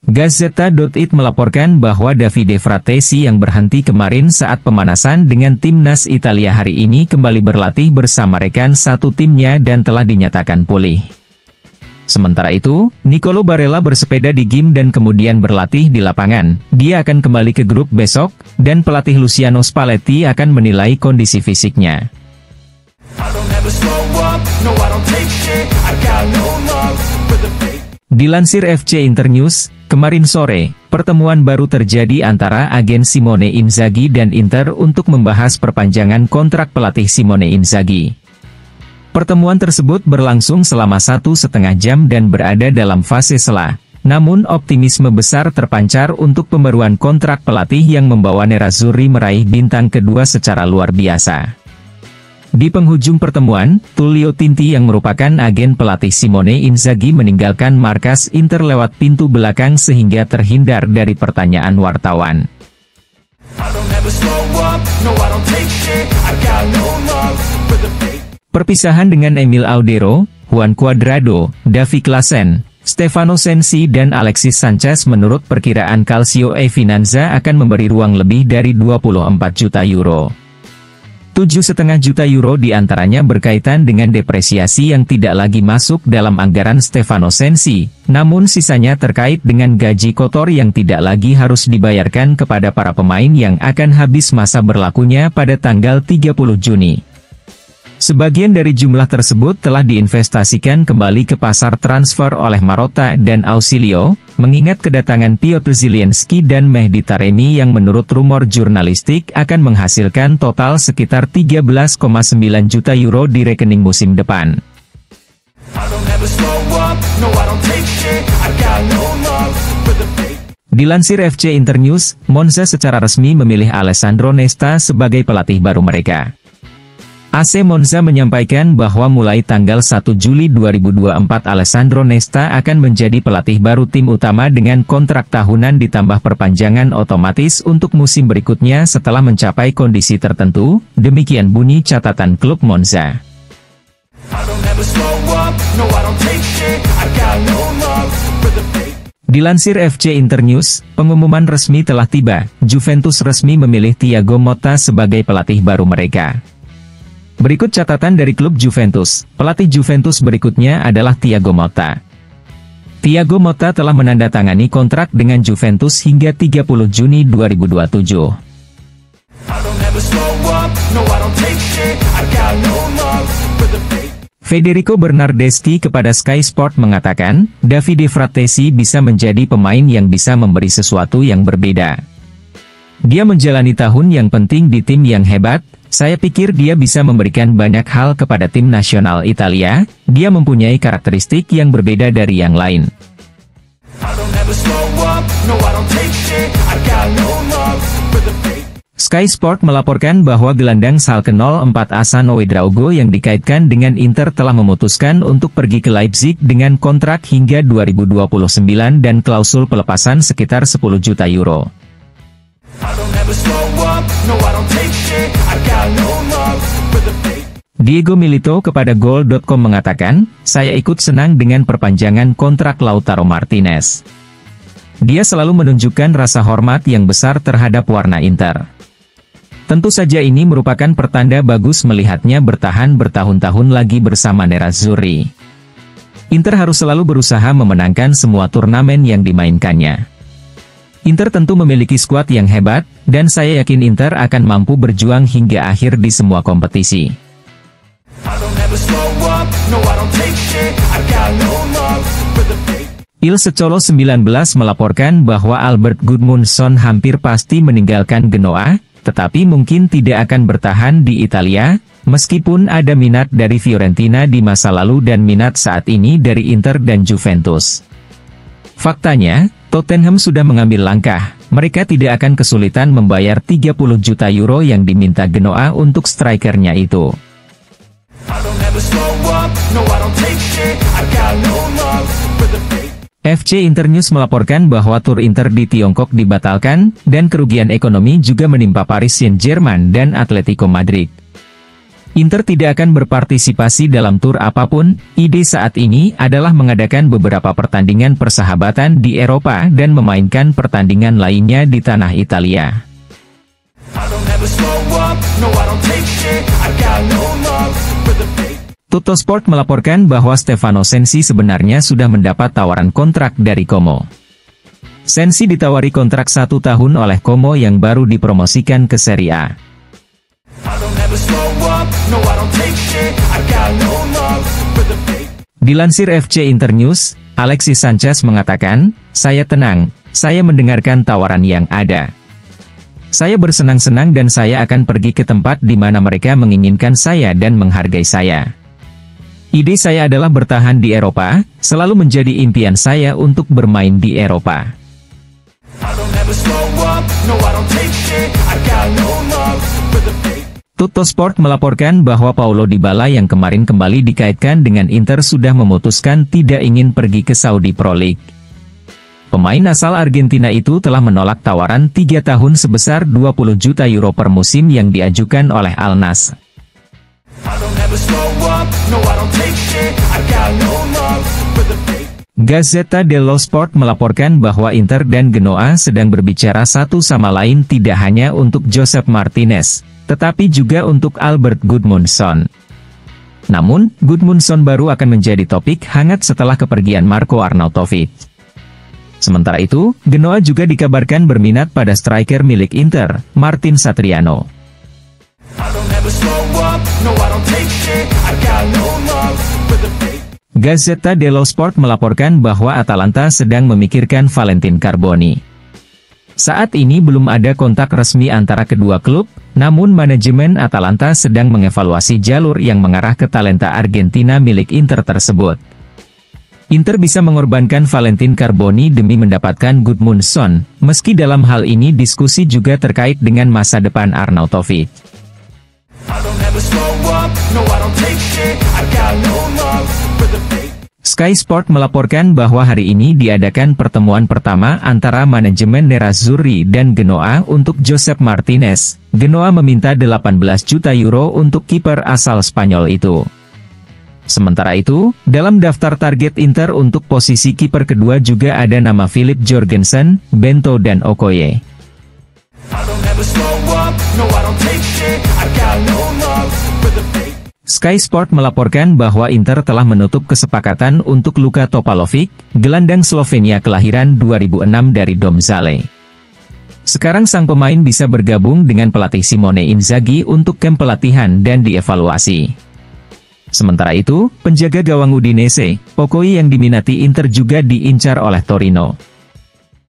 Gazzetta.it melaporkan bahwa Davide Fratesi yang berhenti kemarin saat pemanasan dengan timnas Italia hari ini kembali berlatih bersama rekan satu timnya dan telah dinyatakan pulih. Sementara itu, Nicolo Barella bersepeda di gym dan kemudian berlatih di lapangan. Dia akan kembali ke grup besok, dan pelatih Luciano Spalletti akan menilai kondisi fisiknya. Dilansir FC Internews, kemarin sore, pertemuan baru terjadi antara agen Simone Inzaghi dan Inter untuk membahas perpanjangan kontrak pelatih Simone Inzaghi. Pertemuan tersebut berlangsung selama 1,5 jam dan berada dalam fase sela. Namun optimisme besar terpancar untuk pembaruan kontrak pelatih yang membawa Nerazzurri meraih bintang kedua secara luar biasa. Di penghujung pertemuan, Tullio Tinti yang merupakan agen pelatih Simone Inzaghi meninggalkan markas Inter lewat pintu belakang sehingga terhindar dari pertanyaan wartawan. Perpisahan dengan Emil Audero, Juan Cuadrado, Davy Klaassen, Stefano Sensi dan Alexis Sanchez menurut perkiraan Calcio e Finanza akan memberi ruang lebih dari 24 juta euro. 7,5 juta euro diantaranya berkaitan dengan depresiasi yang tidak lagi masuk dalam anggaran Stefano Sensi, namun sisanya terkait dengan gaji kotor yang tidak lagi harus dibayarkan kepada para pemain yang akan habis masa berlakunya pada tanggal 30 Juni. Sebagian dari jumlah tersebut telah diinvestasikan kembali ke pasar transfer oleh Marotta dan Ausilio, mengingat kedatangan Piotr Zielinski dan Mehdi Taremi yang menurut rumor jurnalistik akan menghasilkan total sekitar 13,9 juta euro di rekening musim depan. Dilansir FC Internews, Monza secara resmi memilih Alessandro Nesta sebagai pelatih baru mereka. AC Monza menyampaikan bahwa mulai tanggal 1 Juli 2024 Alessandro Nesta akan menjadi pelatih baru tim utama dengan kontrak tahunan ditambah perpanjangan otomatis untuk musim berikutnya setelah mencapai kondisi tertentu, demikian bunyi catatan klub Monza. Dilansir FC Internews, pengumuman resmi telah tiba, Juventus resmi memilih Thiago Motta sebagai pelatih baru mereka. Berikut catatan dari klub Juventus, pelatih Juventus berikutnya adalah Thiago Motta. Thiago Motta telah menandatangani kontrak dengan Juventus hingga 30 Juni 2027. Federico Bernardeschi kepada Sky Sport mengatakan, Davide Fratesi bisa menjadi pemain yang bisa memberi sesuatu yang berbeda. Dia menjalani tahun yang penting di tim yang hebat. Saya pikir dia bisa memberikan banyak hal kepada tim nasional Italia. Dia mempunyai karakteristik yang berbeda dari yang lain. Sky Sport melaporkan bahwa gelandang Schalke 04 Asano Ouedraogo yang dikaitkan dengan Inter telah memutuskan untuk pergi ke Leipzig dengan kontrak hingga 2029 dan klausul pelepasan sekitar 10 juta euro. Diego Milito kepada Goal.com mengatakan, saya ikut senang dengan perpanjangan kontrak Lautaro Martinez. Dia selalu menunjukkan rasa hormat yang besar terhadap warna Inter. Tentu saja ini merupakan pertanda bagus melihatnya bertahan bertahun-tahun lagi bersama Nerazzurri. Inter harus selalu berusaha memenangkan semua turnamen yang dimainkannya. Inter tentu memiliki skuad yang hebat, dan saya yakin Inter akan mampu berjuang hingga akhir di semua kompetisi. Il Secolo 19 melaporkan bahwa Albert Gudmundsson hampir pasti meninggalkan Genoa, tetapi mungkin tidak akan bertahan di Italia, meskipun ada minat dari Fiorentina di masa lalu dan minat saat ini dari Inter dan Juventus. Faktanya, Tottenham sudah mengambil langkah, mereka tidak akan kesulitan membayar 30 juta euro yang diminta Genoa untuk strikernya itu. FC Internews melaporkan bahwa tur Inter di Tiongkok dibatalkan, dan kerugian ekonomi juga menimpa Paris Saint-Germain dan Atletico Madrid. Inter tidak akan berpartisipasi dalam tur apapun. Ide saat ini adalah mengadakan beberapa pertandingan persahabatan di Eropa dan memainkan pertandingan lainnya di tanah Italia. Tuttosport melaporkan bahwa Stefano Sensi sebenarnya sudah mendapat tawaran kontrak dari Como. Sensi ditawari kontrak 1 tahun oleh Como yang baru dipromosikan ke Serie A. Dilansir FC Internews, Alexis Sanchez mengatakan, "Saya tenang, saya mendengarkan tawaran yang ada. Saya bersenang-senang dan saya akan pergi ke tempat di mana mereka menginginkan saya dan menghargai saya. Ide saya adalah bertahan di Eropa, selalu menjadi impian saya untuk bermain di Eropa." Tuttosport melaporkan bahwa Paulo Dybala yang kemarin kembali dikaitkan dengan Inter sudah memutuskan tidak ingin pergi ke Saudi Pro League. Pemain asal Argentina itu telah menolak tawaran 3 tahun sebesar 20 juta euro per musim yang diajukan oleh Al Nassr. Gazzetta dello Sport melaporkan bahwa Inter dan Genoa sedang berbicara satu sama lain tidak hanya untuk Josep Martinez, tetapi juga untuk Albert Gudmundsson. Namun, Gudmundsson baru akan menjadi topik hangat setelah kepergian Marco Arnautovic. Sementara itu, Genoa juga dikabarkan berminat pada striker milik Inter, Martin Satriano. Gazzetta dello Sport melaporkan bahwa Atalanta sedang memikirkan Valentin Carboni. Saat ini belum ada kontak resmi antara kedua klub, namun manajemen Atalanta sedang mengevaluasi jalur yang mengarah ke talenta Argentina milik Inter tersebut. Inter bisa mengorbankan Valentin Carboni demi mendapatkan Gudmundsson, meski dalam hal ini diskusi juga terkait dengan masa depan Arnautovic. Sky Sport melaporkan bahwa hari ini diadakan pertemuan pertama antara manajemen Nerazzurri dan Genoa untuk Josep Martinez. Genoa meminta 18 juta euro untuk kiper asal Spanyol itu. Sementara itu, dalam daftar target Inter untuk posisi kiper kedua juga ada nama Philip Jorgensen, Bento dan Okoye. Sky Sport melaporkan bahwa Inter telah menutup kesepakatan untuk Luka Topalovic, gelandang Slovenia kelahiran 2006 dari Domžale. Sekarang sang pemain bisa bergabung dengan pelatih Simone Inzaghi untuk kamp pelatihan dan dievaluasi. Sementara itu, penjaga gawang Udinese, Okoye yang diminati Inter juga diincar oleh Torino.